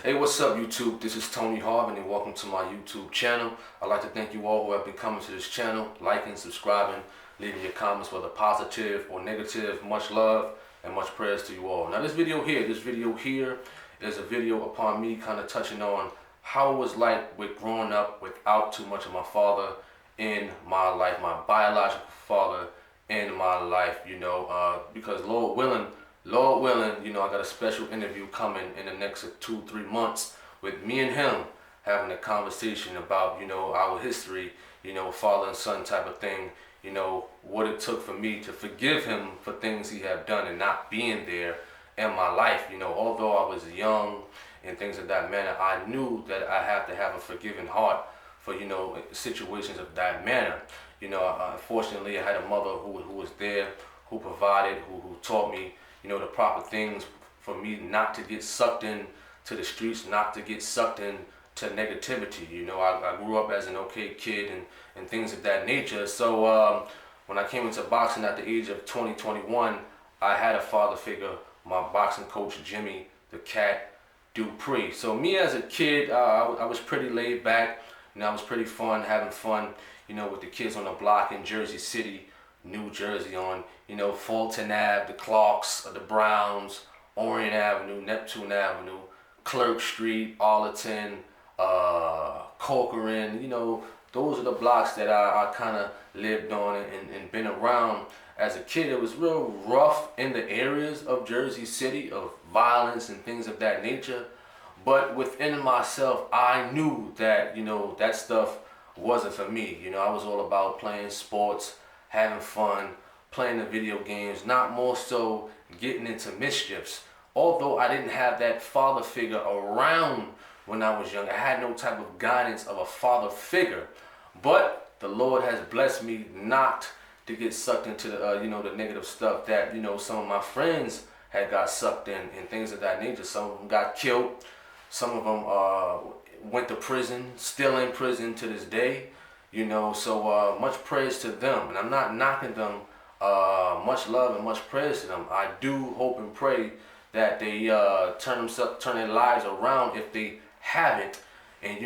Hey, what's up, YouTube? This is Tony Harvin, and welcome to my YouTube channel. I'd like to thank you all who have been coming to this channel, liking, subscribing, leaving your comments, whether positive or negative. Much love and much prayers to you all. Now, this video here is a video upon me kind of touching on how it was like with growing up without too much of my father in my life, my biological father in my life, because Lord willing, I got a special interview coming in the next 2-3 months with me and him having a conversation about, our history, father and son type of thing, what it took for me to forgive him for things he had done and not being there in my life. Although I was young and things of that manner, I knew that I have to have a forgiving heart for, situations of that manner. Unfortunately, I had a mother who was there, who provided, who taught me, the proper things for me not to get sucked in to the streets, not to get sucked in to negativity. I grew up as an okay kid and things of that nature. So when I came into boxing at the age of 21, I had a father figure, my boxing coach, Jimmy, the Cat Dupree. So me as a kid, I was pretty laid back. I was pretty fun, having fun, with the kids on the block in Jersey City, New Jersey, on, Fulton Ave, the Clarks, the Browns, Orient Avenue, Neptune Avenue, Clerk Street, Arlington, Corcoran. Those are the blocks that I kind of lived on and been around. As a kid, it was real rough in the areas of Jersey City, of violence and things of that nature. But within myself, I knew that, that stuff wasn't for me. I was all about playing sports, having fun, playing the video games, not more so getting into mischiefs. Although I didn't have that father figure around when I was young, I had no type of guidance of a father figure. But the Lord has blessed me not to get sucked into the, the negative stuff that, some of my friends had got sucked in and things of that nature. Some of them got killed. Some of them went to prison, still in prison to this day. So much praise to them, and I'm not knocking them. Much love and much praise to them. I do hope and pray that they turn their lives around if they haven't, and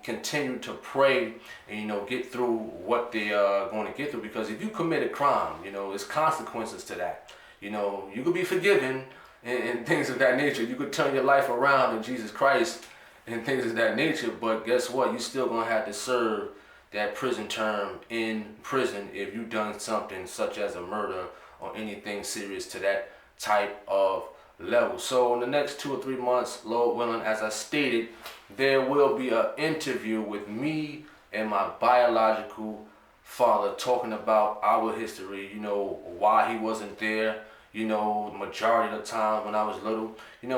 continue to pray and get through what they are going to get through. Because if you commit a crime, there's consequences to that. You could be forgiven and things of that nature. You could turn your life around in Jesus Christ and things of that nature. But guess what? You still gonna have to serve that prison term in prison if you done something such as a murder or anything serious to that type of level. So in the next 2 or 3 months, Lord willing, as I stated, there will be an interview with me and my biological father talking about our history, why he wasn't there, majority of the time when I was little. He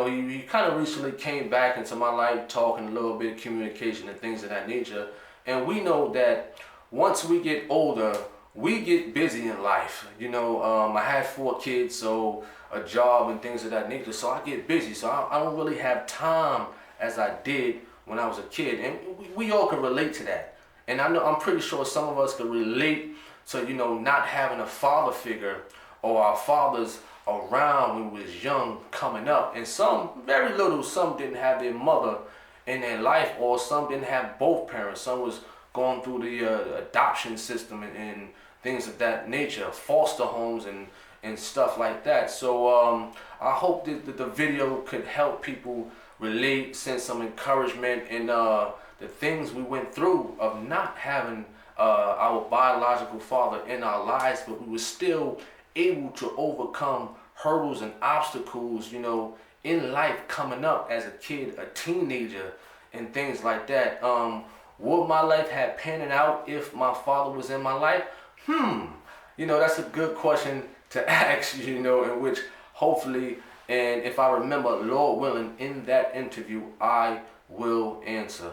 kind of recently came back into my life, talking a little bit of communication and things of that nature. And we know that once we get older, we get busy in life. I had 4 kids, so a job and things of that nature. So I get busy. So I don't really have time as I did when I was a kid. And we all can relate to that. And I'm pretty sure some of us can relate to, not having a father figure or our fathers around when we was young coming up. And some, very little, some didn't have their mother in their life, or some didn't have both parents. Some was going through the adoption system and things of that nature, foster homes and stuff like that. So I hope that the video could help people relate, send some encouragement in the things we went through of not having our biological father in our lives, but we were still able to overcome hurdles and obstacles, in life coming up as a kid, a teenager, and things like that. Would my life have panned out if my father was in my life? That's a good question to ask, in which hopefully, and if I remember, Lord willing, in that interview, I will answer.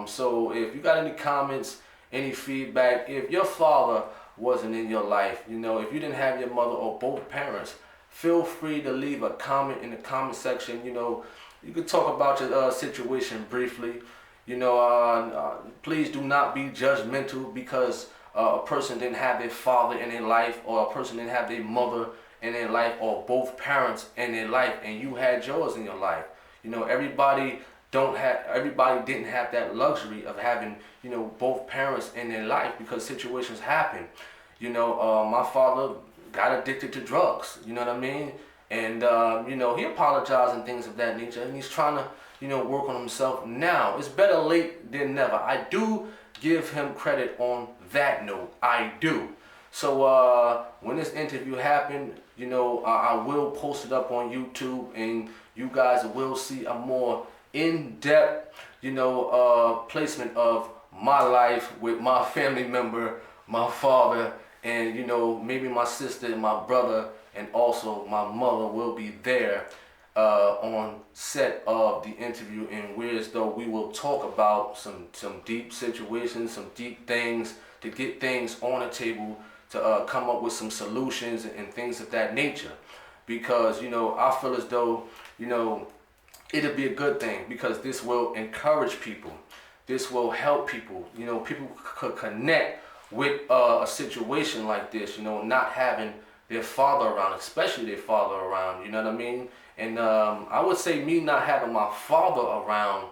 So if you got any comments, any feedback, if your father wasn't in your life, if you didn't have your mother or both parents, feel free to leave a comment in the comment section. You could talk about your situation briefly. Please do not be judgmental because a person didn't have their father in their life, or a person didn't have their mother in their life, or both parents in their life, and you had yours in your life. everybody didn't have that luxury of having, both parents in their life, because situations happen. My father got addicted to drugs, you know what I mean? And, he apologized and things of that nature, and he's trying to, work on himself now. It's better late than never. I do give him credit on that note. I do. So when this interview happened, I will post it up on YouTube, and you guys will see a more in-depth, placement of my life with my family member, my father, and maybe my sister and my brother, and also my mother will be there on set of the interview, and whereas though we will talk about some deep situations, some deep things, to get things on the table, to come up with some solutions and things of that nature. Because I feel as though it'll be a good thing, because this will encourage people, this will help people. People could connect with a situation like this, not having their father around, especially their father around, you know what I mean? And I would say me not having my father around,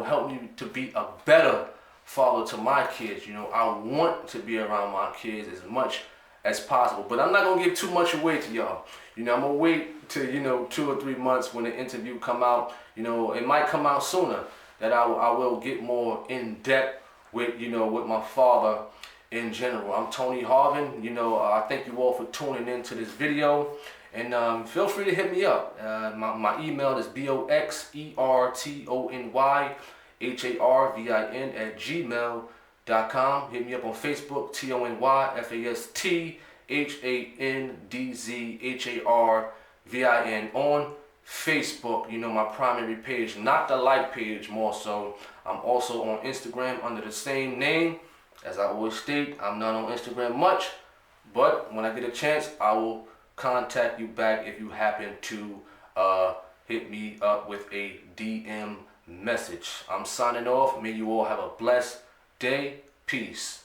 helped me to be a better father to my kids. I want to be around my kids as much as possible, but I'm not gonna give too much away to y'all. I'm gonna wait till 2 or 3 months when the interview come out. It might come out sooner, that I will get more in depth with with my father in general. I'm Tony Harvin. I thank you all for tuning into this video, and feel free to hit me up. My email is boxertonyharvin@gmail.com. Hit me up on Facebook, TonyFasthandZharvin on Facebook, my primary page, not the like page, more so. I'm also on Instagram under the same name. As I always state, I'm not on Instagram much, but when I get a chance, I will contact you back if you happen to hit me up with a DM message. I'm signing off. May you all have a blessed day. Peace.